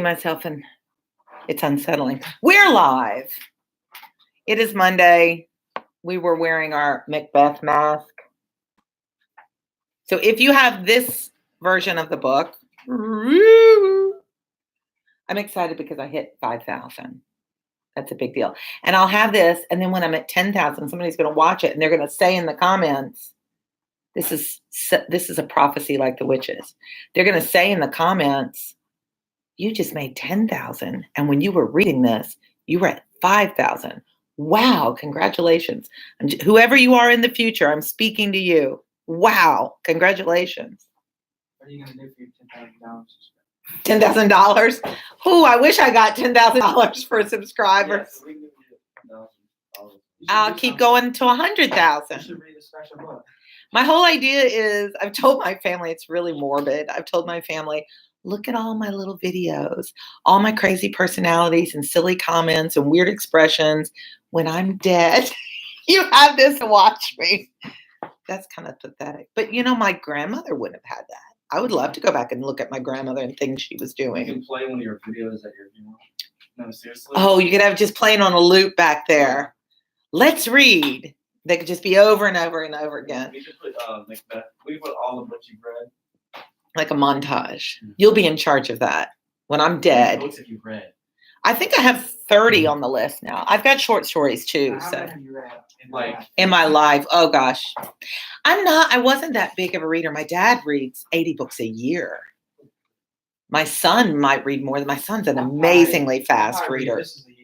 Myself, and it's unsettling. We're live. It is Monday. We were wearing our Macbeth mask. So if you have this version of the book, I'm excited because I hit 5,000. That's a big deal. And I'll have this, and then when I'm at 10,000, somebody's going to watch it, and they're going to say in the comments, this is a prophecy like the witches. They're going to say in the comments, you just made 10,000. And when you were reading this, you were at 5,000. Wow. Congratulations. Whoever you are in the future, I'm speaking to you. Wow. Congratulations. What are you going to do for your $10,000? $10,000? Oh, I wish I got $10,000 for a subscriber. Yes, we can get $10,000. I'll keep going to 100,000. You should read a special book. My whole idea is, I've told my family, it's really morbid. I've told my family, look at all my little videos, all my crazy personalities and silly comments and weird expressions. When I'm dead, you have this to watch me. That's kind of pathetic. But you know, my grandmother wouldn't have had that. I would love to go back and look at my grandmother and things she was doing. You can play one of your videos that you're doing. No, seriously? Oh, you could have just playing on a loop back there. Let's read. They could just be over and over and over again. We could put Macbeth. We put all the books you've read. Like a montage. You'll be in charge of that when I'm dead. Books that you've read. I think I have 30 on the list now. I've got short stories too. How So many have you read in in my life, oh gosh, I wasn't that big of a reader. My dad reads 80 books a year. My son might read more than my son's an amazingly fast reader. This is a year.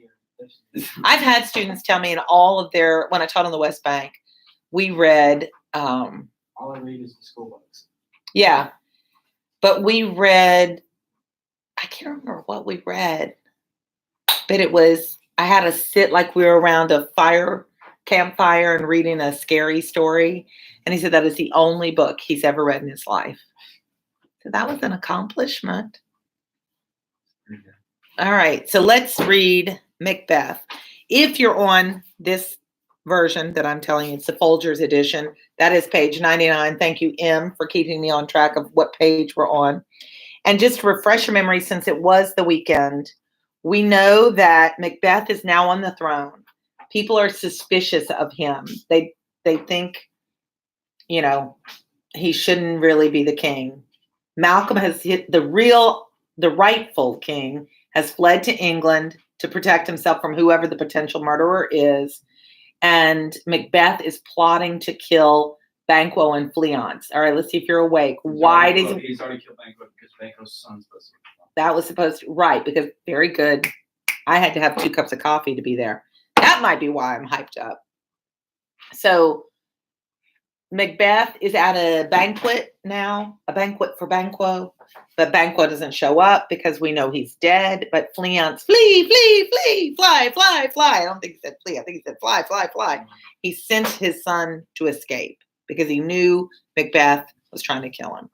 I've had students tell me in all of when I taught on the West Bank, we read, All I read is the school books. yeah, but we read, I can't remember what we read, but I had to sit like we were around a campfire and reading a scary story. And he said that is the only book he's ever read in his life. So that was an accomplishment. All right. So let's read Macbeth. If you're on this version that I'm telling you, it's the Folgers edition. That is page 99. Thank you, M, for keeping me on track of what page we're on. And just to refresh your memory, since it was the weekend, we know that Macbeth is now on the throne. People are suspicious of him. They think, he shouldn't really be the king. Malcolm has hit the rightful king has fled to England to protect himself from whoever the potential murderer is. And Macbeth is plotting to kill Banquo and Fleance. All right, let's see if you're awake. He's already killed Banquo because Banquo's son's supposed to be. That was supposed to, right, because very good. I had to have 2 cups of coffee to be there. That might be why I'm hyped up. So Macbeth is at a banquet now, a banquet for Banquo, but Banquo doesn't show up because we know he's dead. But Fleance, flee, flee, flee, fly, fly, fly. I don't think he said flee. I think he said fly, fly, fly. He sent his son to escape because he knew Macbeth was trying to kill him.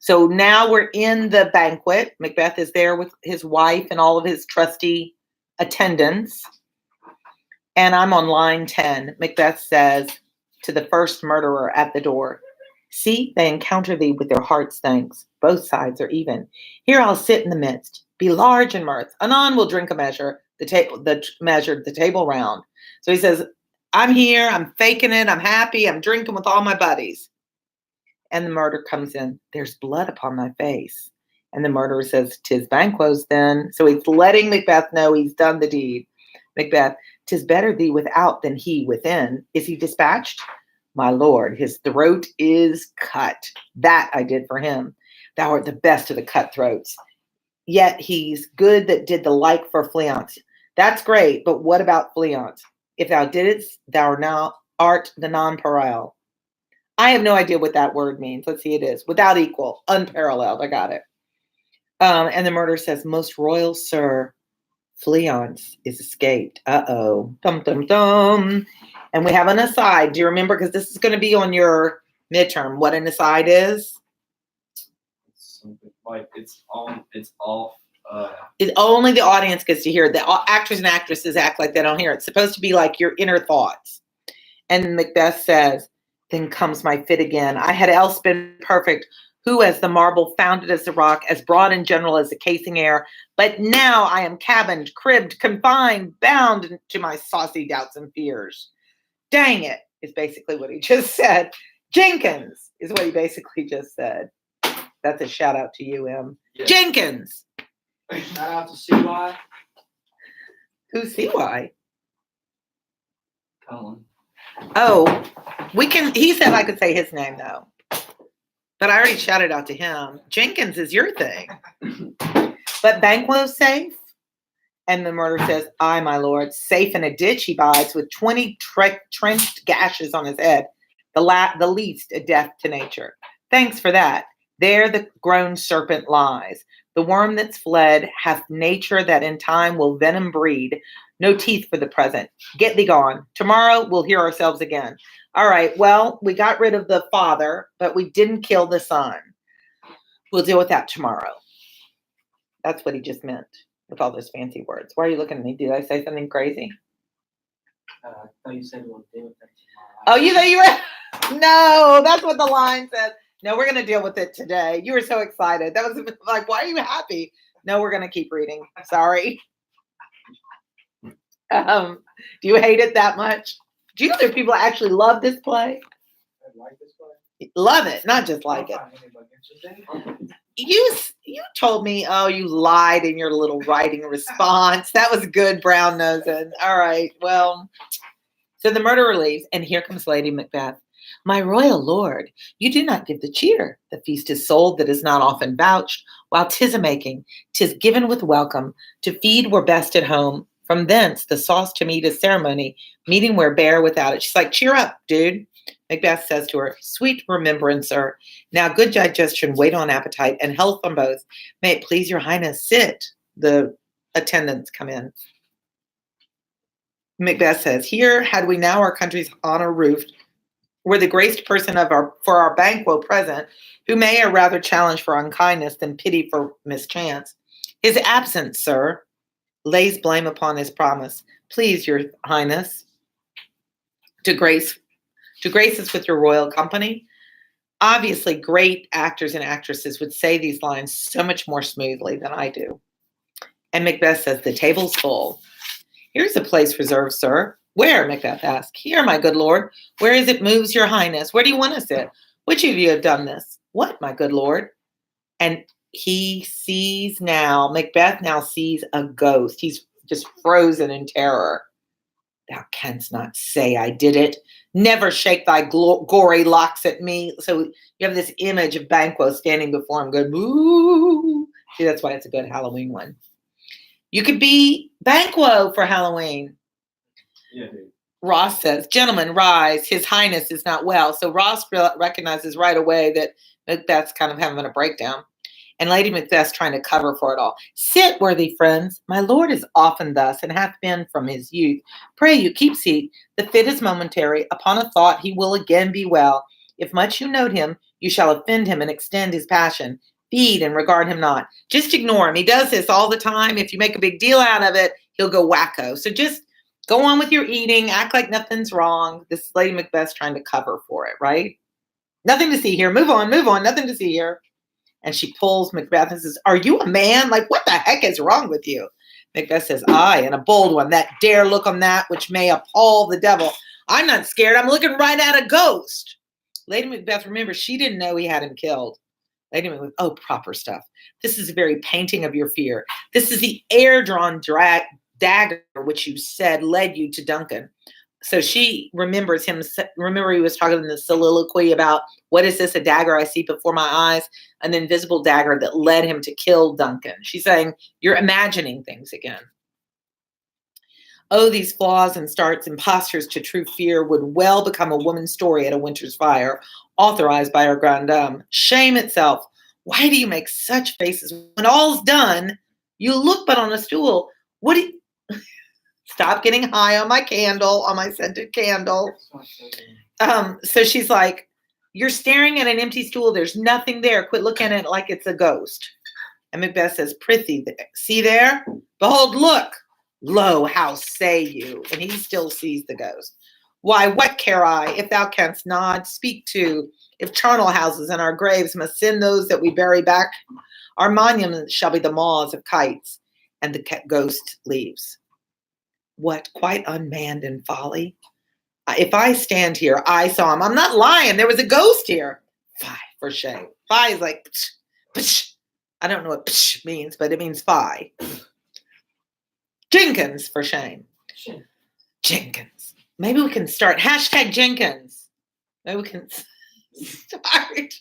So now we're in the banquet. Macbeth is there with his wife and all of his trusty attendants. And I'm on line 10. Macbeth says to the first murderer at the door, see, they encounter thee with their heart's thanks. Both sides are even. Here I'll sit in the midst, be large in mirth. Anon will drink a measure, the table round. So he says, I'm here, I'm faking it, I'm happy, I'm drinking with all my buddies. And the murderer comes in, there's blood upon my face. And the murderer says, 'tis Banquo's then. So he's letting Macbeth know he's done the deed. Macbeth, 'tis better thee without than he within. Is he dispatched? My lord, his throat is cut. That I did for him. Thou art the best of the cutthroats. Yet he's good that did the like for Fleance. That's great, but what about Fleance? If thou didst, thou now art the nonpareil. I have no idea what that word means. Let's see, it is without equal, unparalleled. I got it. And the murderer says, most royal sir, Fleance is escaped. Uh-oh. Dum, dum, dum. And we have an aside. Do you remember? Because this is going to be on your midterm. What an aside is? It's something like it's all. Only the audience gets to hear it. The actors and actresses act like they don't hear it. It's supposed to be like your inner thoughts. And Macbeth says, then comes my fit again. I had else been perfect. who as the marble, founded as the rock, as broad and general as the casing air. But now I am cabined, cribbed, confined, bound to my saucy doubts and fears. Dang it, is basically what he just said. Jenkins is what he basically just said. That's a shout out to you, Em. Yeah. Jenkins. Shout out to CY. Who's CY? Colin. Oh, he said I could say his name though. But I already shouted out to him. Jenkins is your thing. But Banquo's safe? And the murderer says, aye, my lord. Safe in a ditch he bides with 20 trenched gashes on his head. The least a death to nature. Thanks for that. There the grown serpent lies. The worm that's fled hath nature that in time will venom breed. No teeth for the present. Get thee gone. Tomorrow we'll hear ourselves again. All right, well, we got rid of the father, but we didn't kill the son. We'll deal with that tomorrow. That's what he just meant with all those fancy words. Why are you looking at me? Did I say something crazy? I thought you said we'll deal with that tomorrow. Oh, you thought you were? No, that's what the line says. No, we're going to deal with it today. You were so excited. That was like, why are you happy? No, we're going to keep reading. Sorry. Do you hate it that much? Do you know there are people that actually love this play? I like this play. Love it, not just like it. You told me, oh, you lied in your little writing response. That was good, brown nosing. All right, well, so the murderer leaves, and here comes Lady Macbeth. My royal lord, you do not give the cheer. The feast is sold that is not often vouched, while 'tis a making, 'tis given with welcome. To feed were best at home. From thence, the sauce to meat is ceremony, meeting where bare without it. She's like, cheer up, dude. Macbeth says to her, sweet remembrancer, now good digestion, wait on appetite, and health on both. May it please your highness, sit. The attendants come in. Macbeth says, here had we now our country's honor roofed, were the graced person for our Banquo present, who may or rather challenge for unkindness than pity for mischance. His absence, sir, lays blame upon his promise. Please, your highness, to grace us with your royal company. Obviously, great actors and actresses would say these lines so much more smoothly than I do. And Macbeth says, the table's full. Here's a place reserved, sir. Where? Macbeth asked. Here, my good lord. Where is it moves your highness? Where do you want to sit? Which of you have done this? What, my good lord? And he sees now, Macbeth now sees a ghost. He's just frozen in terror. Thou canst not say I did it. Never shake thy gory locks at me. So you have this image of Banquo standing before him going, ooh. See, that's why it's a good Halloween one. You could be Banquo for Halloween. Yeah, dude. Ross says, gentlemen, rise. His highness is not well. So Ross recognizes right away that Macbeth's kind of having a breakdown. And Lady Macbeth's trying to cover for it all. Sit, worthy friends. My lord is often thus, and hath been from his youth. Pray you, keep seat. The fit is momentary. Upon a thought he will again be well. If much you note him, you shall offend him and extend his passion. Feed and regard him not. Just ignore him. He does this all the time. If you make a big deal out of it, he'll go wacko. So just go on with your eating. Act like nothing's wrong. This Lady Macbeth's trying to cover for it, right? Nothing to see here. Move on, move on. Nothing to see here. And she pulls Macbeth and says, are you a man? Like, what the heck is wrong with you? Macbeth says, aye, and a bold one. That dare look on that which may appall the devil. I'm not scared. I'm looking right at a ghost. Lady Macbeth, remember, she didn't know he had him killed. Lady Macbeth, oh, proper stuff. This is a very painting of your fear. This is the air-drawn dagger which you said led you to Duncan. So she remembers him. Remember, he was talking in the soliloquy about, what is this, a dagger I see before my eyes? An invisible dagger that led him to kill Duncan. She's saying, you're imagining things again. Oh, these flaws and starts, impostures to true fear, would well become a woman's story at a winter's fire, authorized by our grand dame. Shame itself. Why do you make such faces? When all's done, you look but on a stool. What do you... Stop getting high on my candle, on my scented candle. So she's like, you're staring at an empty stool. There's nothing there. Quit looking at it like it's a ghost. And Macbeth says, prithee, see there? Behold, look. Lo, how say you? And he still sees the ghost. Why, what care I, if thou canst nod, speak to, if charnel houses and our graves must send those that we bury back, our monuments shall be the maws of kites, and the ghost leaves. What, quite unmanned in folly? If I stand here, I saw him. I'm not lying. There was a ghost here. Fie, for shame. Fie is like, psh, psh. I don't know what psh means, but it means fie. Jenkins, for shame. Jenkins. Maybe we can start hashtag Jenkins. Maybe we can start.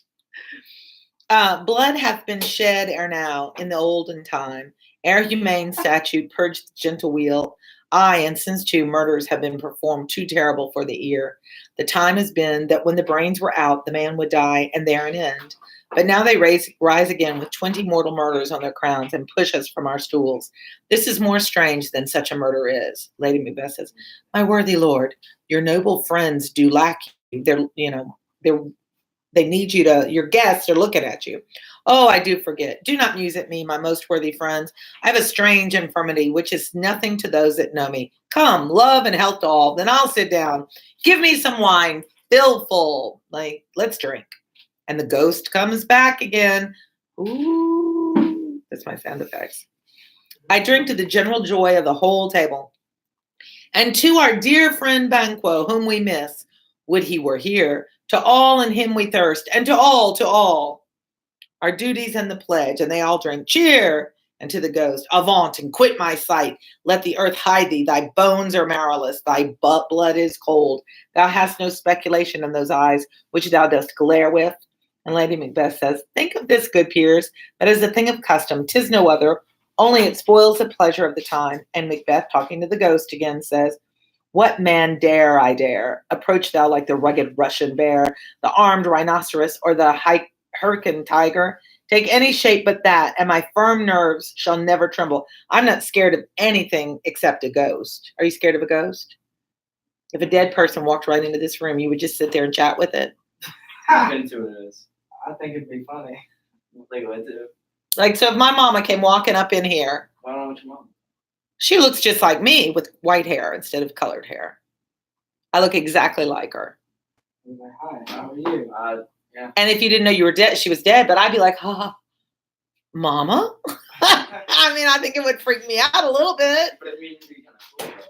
Blood hath been shed ere now in the olden time, ere humane statute purged the gentle wheel. Aye, and since too murders have been performed too terrible for the ear. The time has been that when the brains were out, the man would die, and there an end. But now they rise again with 20 mortal murders on their crowns and push us from our stools. This is more strange than such a murder is. Lady Macbeth says, my worthy lord, your noble friends do lack you. They need you to, your guests are looking at you. Oh, I do forget. Do not muse at me, my most worthy friends. I have a strange infirmity, which is nothing to those that know me. Come, love and health to all. Then I'll sit down. Give me some wine. Fill full. Like, let's drink. And the ghost comes back again. Ooh, that's my sound effects. I drink to the general joy of the whole table. And to our dear friend Banquo, whom we miss, would he were here. To all in him we thirst, and to all, our duties and the pledge, and they all drink, cheer, and to the ghost, avaunt, and quit my sight, let the earth hide thee, thy bones are marrowless, thy blood is cold, thou hast no speculation in those eyes, which thou dost glare with. And Lady Macbeth says, think of this, good peers, that is a thing of custom, 'tis no other, only it spoils the pleasure of the time. And Macbeth, talking to the ghost again, says, what man dare I dare? Approach thou like the rugged Russian bear, the armed rhinoceros, or the hurricane tiger. Take any shape but that, and my firm nerves shall never tremble. I'm not scared of anything except a ghost. Are you scared of a ghost? If a dead person walked right into this room, you would just sit there and chat with it? I've been to it. I think it'd be funny. I think it would too. Like, so if my mama came walking up in here. Why don't you mom? She looks just like me with white hair instead of colored hair. I look exactly like her. Like, hi, how are you? Yeah. And if you didn't know you were dead, she was dead, but I'd be like, mama? I mean, I think it would freak me out a little bit. But it means you'd be kind of cool.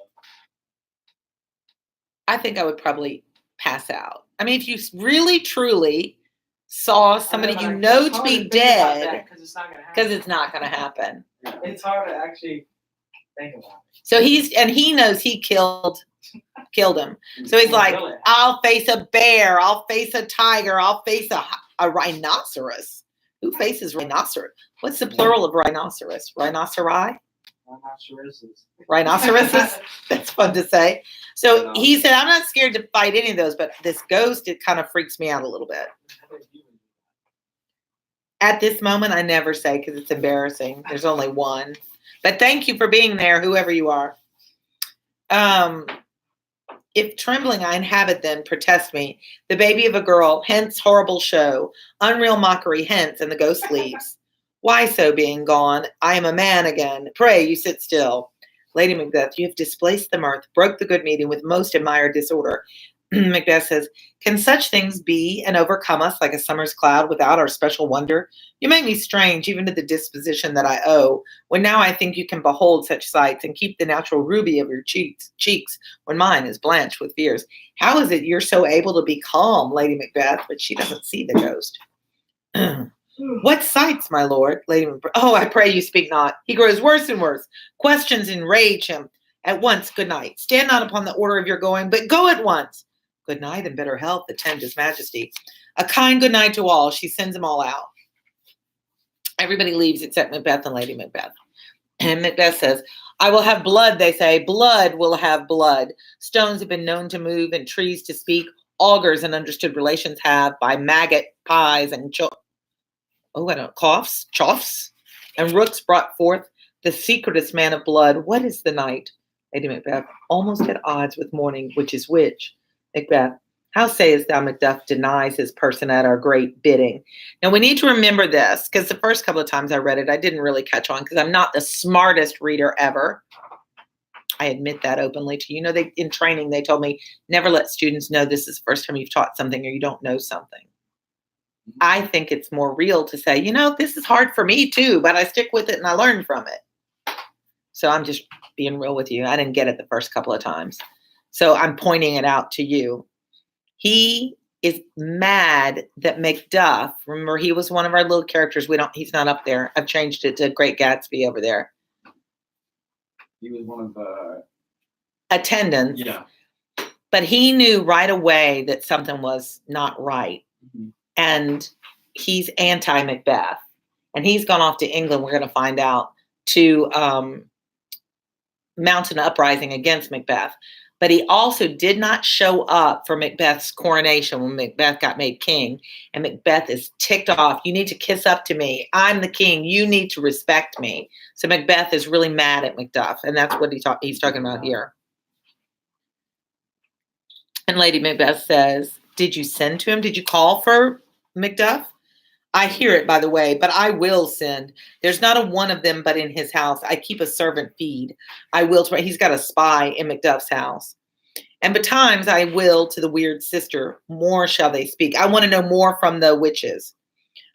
I think I would probably pass out. I mean, if you really, truly saw somebody you know to be dead, because it's not going going to happen. to happen. It's hard to actually think about it. So he knows he killed him. So he's like, I'll face a bear, I'll face a tiger, I'll face a rhinoceros. Who faces rhinoceros? What's the plural of rhinoceros? Rhinoceri? Rhinoceroses. That's fun to say. So he said, I'm not scared to fight any of those, but this ghost, it kind of freaks me out a little bit. At this moment, I never say because it's embarrassing. There's only one. But thank you for being there, whoever you are. If trembling I inhabit, then protest me, the baby of a girl, hence horrible show, unreal mockery, hence, and the ghost leaves. Why so, being gone? I am a man again. Pray, you sit still. Lady Macbeth, you have displaced the mirth, broke the good meeting with most admired disorder. Macbeth says, can such things be and overcome us like a summer's cloud without our special wonder? You make me strange even to the disposition that I owe, when now I think you can behold such sights and keep the natural ruby of your cheeks when mine is blanched with fears. How is it you're so able to be calm, Lady Macbeth? But she doesn't see the ghost. What sights, my lord? Lady Macbeth. Oh, I pray you speak not. He grows worse and worse. Questions enrage him. At once, good night. Stand not upon the order of your going, but go at once. Good night and better health attend his majesty. A kind good night to all. She sends them all out. Everybody leaves except Macbeth and Lady Macbeth. And Macbeth says, I will have blood, they say. Blood will have blood. Stones have been known to move and trees to speak. Augurs and understood relations have by maggot, pies, and coughs, choughs, and rooks brought forth the secretest man of blood. What is the night? Lady Macbeth, almost at odds with morning, which is which? Macbeth, how sayest thou Macduff denies his person at our great bidding? Now we need to remember this, because the first couple of times I read it, I didn't really catch on, because I'm not the smartest reader ever. I admit that openly to you. You know, they in training they told me never let students know this is the first time you've taught something or you don't know something. I think it's more real to say, this is hard for me too, but I stick with it and I learn from it. So I'm just being real with you. I didn't get it the first couple of times. So I'm pointing it out to you. He is mad that Macduff, remember he was one of our little characters. He's not up there. I've changed it to Great Gatsby over there. He was one of the attendants. Yeah. But he knew right away that something was not right. Mm-hmm. And he's anti-Macbeth. And he's gone off to England, we're going to find out, to mount an uprising against Macbeth. But he also did not show up for Macbeth's coronation when Macbeth got made king. And Macbeth is ticked off. You need to kiss up to me. I'm the king. You need to respect me. So Macbeth is really mad at Macduff. And that's what he's talking about here. And Lady Macbeth says, did you send to him? Did you call for Macduff? I hear it, by the way, but I will send. There's not a one of them but in his house. I keep a servant feed. I will. He's got a spy in Macduff's house. And betimes I will to the weird sister. More shall they speak. I want to know more from the witches.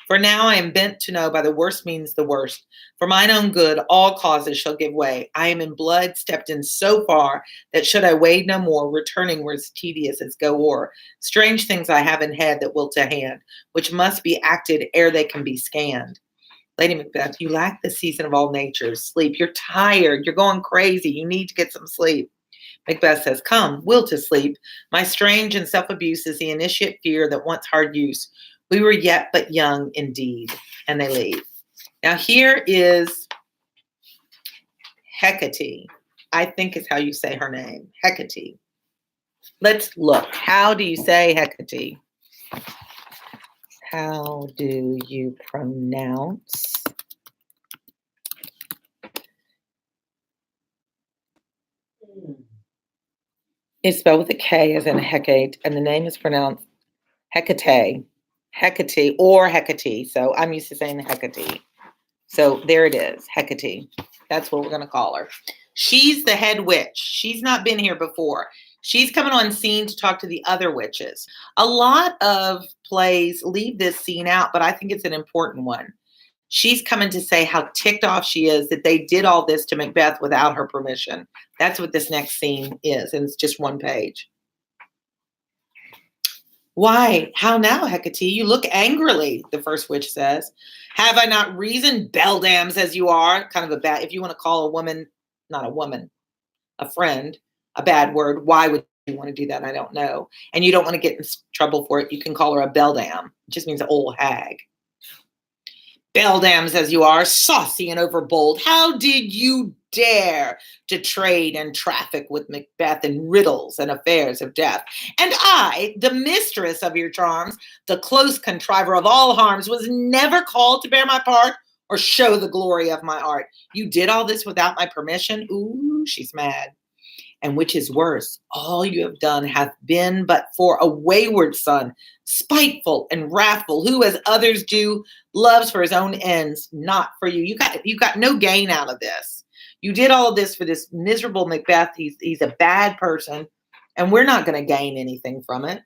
For now I am bent to know by the worst means the worst. For mine own good, all causes shall give way. I am in blood stepped in so far that should I wade no more, returning were as tedious as go o'er. Strange things I have in head that will to hand, which must be acted ere they can be scanned. Lady Macbeth, you lack the season of all natures. Sleep. You're tired. You're going crazy. You need to get some sleep. Macbeth says, come, will to sleep. My strange and self-abuse is the initiate fear that wants hard use. We were yet but young indeed. And they leave. Now here is Hecate. I think is how you say her name. Hecate. Let's look. How do you say Hecate? How do you pronounce? It's spelled with a K as in Hecate, and the name is pronounced Hecate. Hecate or Hecate. So I'm used to saying Hecate. So there it is, Hecate. That's what we're going to call her. She's the head witch. She's not been here before. She's coming on scene to talk to the other witches. A lot of plays leave this scene out, but I think it's an important one. She's coming to say how ticked off she is that they did all this to Macbeth without her permission. That's what this next scene is, and it's just one page. Why? How now, Hecate? You look angrily, the first witch says. Have I not reason, beldams as you are? Kind of a bad, if you want to call a woman, not a woman, a friend, a bad word, why would you want to do that? I don't know. And you don't want to get in trouble for it. You can call her a beldam. It just means an old hag. Beldams as you are, saucy and overbold, how did you dare to trade and traffic with Macbeth in riddles and affairs of death? And I, the mistress of your charms, the close contriver of all harms, was never called to bear my part or show the glory of my art. You did all this without my permission? Ooh, she's mad. And which is worse, all you have done hath been but for a wayward son, spiteful and wrathful, who, as others do, loves for his own ends, not for you. You got no gain out of this. You did all of this for this miserable Macbeth. He's a bad person, and we're not going to gain anything from it.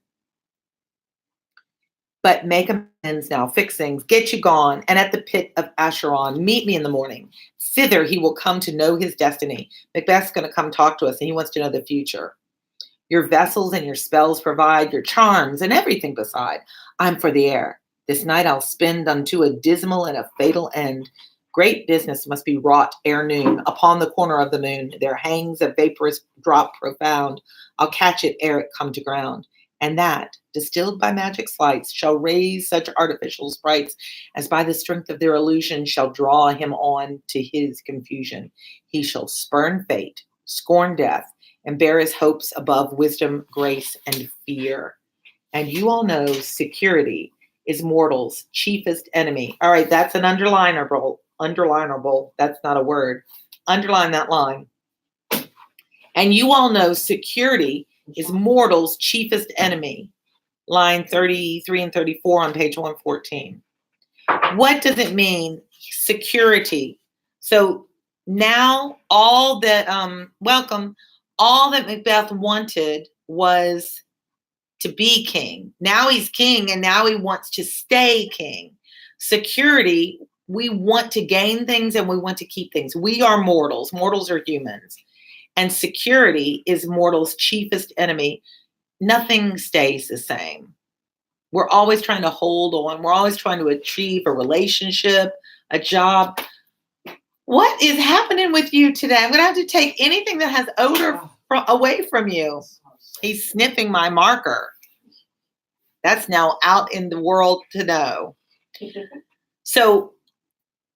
But make amends now, fix things, get you gone, and at the pit of Acheron, meet me in the morning. Thither he will come to know his destiny. Macbeth's going to come talk to us, and he wants to know the future. Your vessels and your spells provide, your charms and everything beside. I'm for the air. This night I'll spend unto a dismal and a fatal end. Great business must be wrought ere noon. Upon the corner of the moon there hangs a vaporous drop profound. I'll catch it ere it come to ground. And that, distilled by magic sleights, shall raise such artificial sprites as by the strength of their illusion shall draw him on to his confusion. He shall spurn fate, scorn death, and bear his hopes above wisdom, grace, and fear. And you all know security is mortal's chiefest enemy. All right, that's an underlinerable. That's not a word. Underline that line. And you all know security is mortal's chiefest enemy. Line 33 and 34 on page 114. What does it mean? Security. So now all that all that Macbeth wanted was to be king. Now he's king, and now he wants to stay king. Security, we want to gain things and we want to keep things. We are mortals. Mortals are humans. And security is mortals' chiefest enemy. Nothing stays the same. We're always trying to hold on. We're always trying to achieve a relationship, a job. What is happening with you today? I'm going to have to take anything that has odor away from you. He's sniffing my marker. That's now out in the world to know. So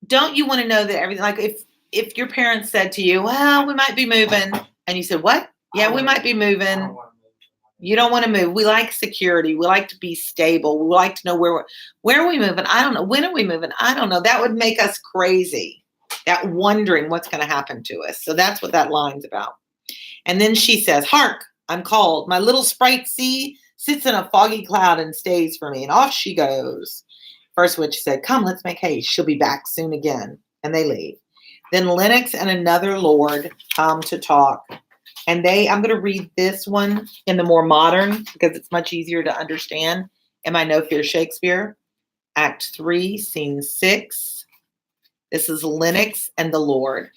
don't you want to know that everything, like if your parents said to you, well, we might be moving, and you said, what? Yeah, we might be moving. You don't want to move. We like security. We like to be stable. We like to know where are we moving? I don't know. When are we moving? I don't know. That would make us crazy. That wondering what's going to happen to us. So that's what that line's about. And then she says, hark, I'm called. My little sprite sits in a foggy cloud and stays for me. And off she goes. First witch said, come, let's make haste. She'll be back soon again. And they leave. Then Lennox and another lord come to talk. And I'm going to read this one in the more modern because it's much easier to understand. Am I No Fear Shakespeare? Act 3, Scene 6. This is Lennox and the Lord.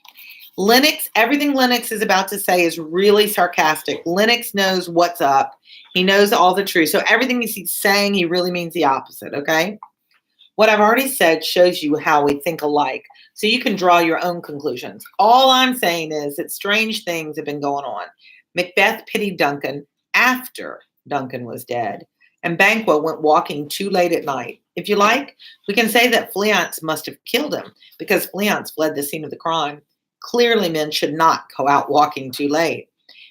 Lennox, everything Lennox is about to say is really sarcastic. Lennox knows what's up. He knows all the truth. So everything he's saying, he really means the opposite, okay? What I've already said shows you how we think alike. So you can draw your own conclusions. All I'm saying is that strange things have been going on. Macbeth pitied Duncan after Duncan was dead. And Banquo went walking too late at night. If you like, we can say that Fleance must have killed him because Fleance fled the scene of the crime. Clearly, men should not go out walking too late.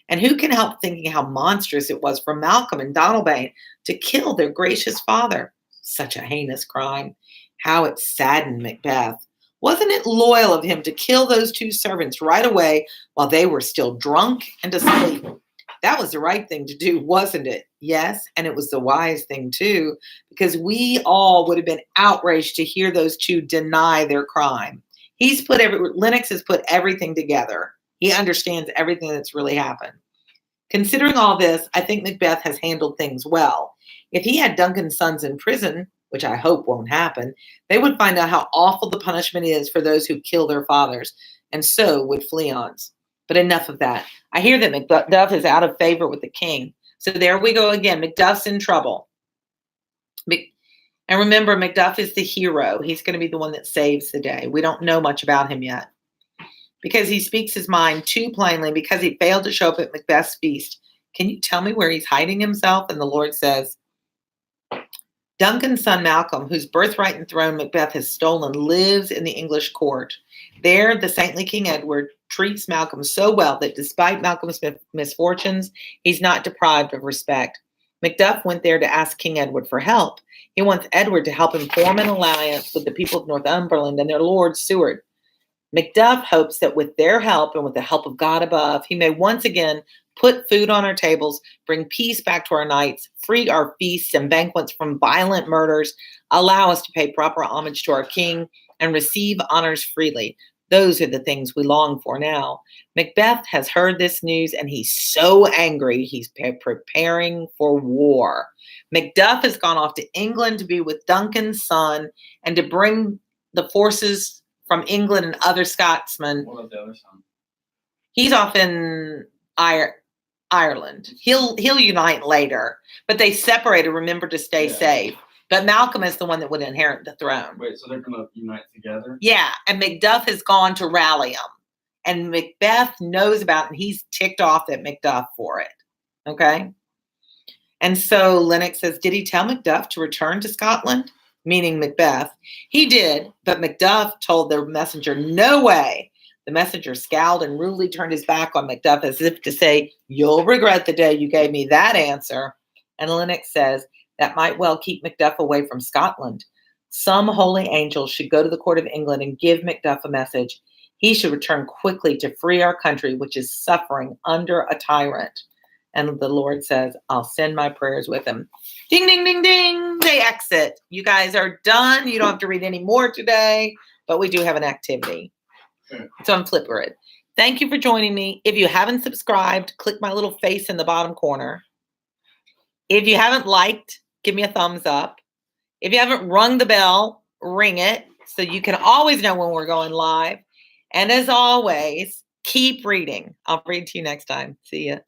And who can help thinking how monstrous it was for Malcolm and Donalbain to kill their gracious father? Such a heinous crime. How it saddened Macbeth. Wasn't it loyal of him to kill those two servants right away while they were still drunk and asleep? That was the right thing to do, wasn't it? Yes, and it was the wise thing too, because we all would have been outraged to hear those two deny their crime. Lennox has put everything together. He understands everything that's really happened. Considering all this, I think Macbeth has handled things well. If he had Duncan's sons in prison, which I hope won't happen, they would find out how awful the punishment is for those who kill their fathers, and so would Fleance. But enough of that. I hear that Macduff is out of favor with the king. So there we go again. Macduff's in trouble. And remember, Macduff is the hero. He's going to be the one that saves the day. We don't know much about him yet. Because he speaks his mind too plainly, because he failed to show up at Macbeth's feast. Can you tell me where he's hiding himself? And the Lord says, Duncan's son Malcolm, whose birthright and throne Macbeth has stolen, lives in the English court. There, the saintly King Edward treats Malcolm so well that despite Malcolm's misfortunes, he's not deprived of respect. Macduff went there to ask King Edward for help. He wants Edward to help him form an alliance with the people of Northumberland and their lord Seward. Macduff hopes that with their help and with the help of God above, he may once again put food on our tables, bring peace back to our nights, free our feasts and banquets from violent murders, allow us to pay proper homage to our king, and receive honors freely. Those are the things we long for now. Macbeth has heard this news, and he's so angry, he's preparing for war. Macduff has gone off to England to be with Duncan's son and to bring the forces from England and other Scotsmen. What about the other son? He's off in Ireland. He'll unite later, but they separated. Remember to stay safe. But Malcolm is the one that would inherit the throne. Wait, so they're going to unite together? Yeah, and Macduff has gone to rally him, and Macbeth knows about it, and he's ticked off at Macduff for it. Okay, and so Lennox says, "Did he tell Macduff to return to Scotland?" Meaning Macbeth. He did, but Macduff told the messenger, "No way." The messenger scowled and rudely turned his back on Macduff as if to say, "You'll regret the day you gave me that answer." And Lennox says, "That might well keep Macduff away from Scotland. Some holy angel should go to the court of England and give Macduff a message. He should return quickly to free our country, which is suffering under a tyrant." And the Lord says, "I'll send my prayers with him." Ding, ding, ding, ding. They exit. You guys are done. You don't have to read any more today, but we do have an activity. It's on Flipgrid. Thank you for joining me. If you haven't subscribed, click my little face in the bottom corner. If you haven't liked, give me a thumbs up. If you haven't rung the bell, ring it so you can always know when we're going live. And as always, keep reading. I'll read to you next time. See ya.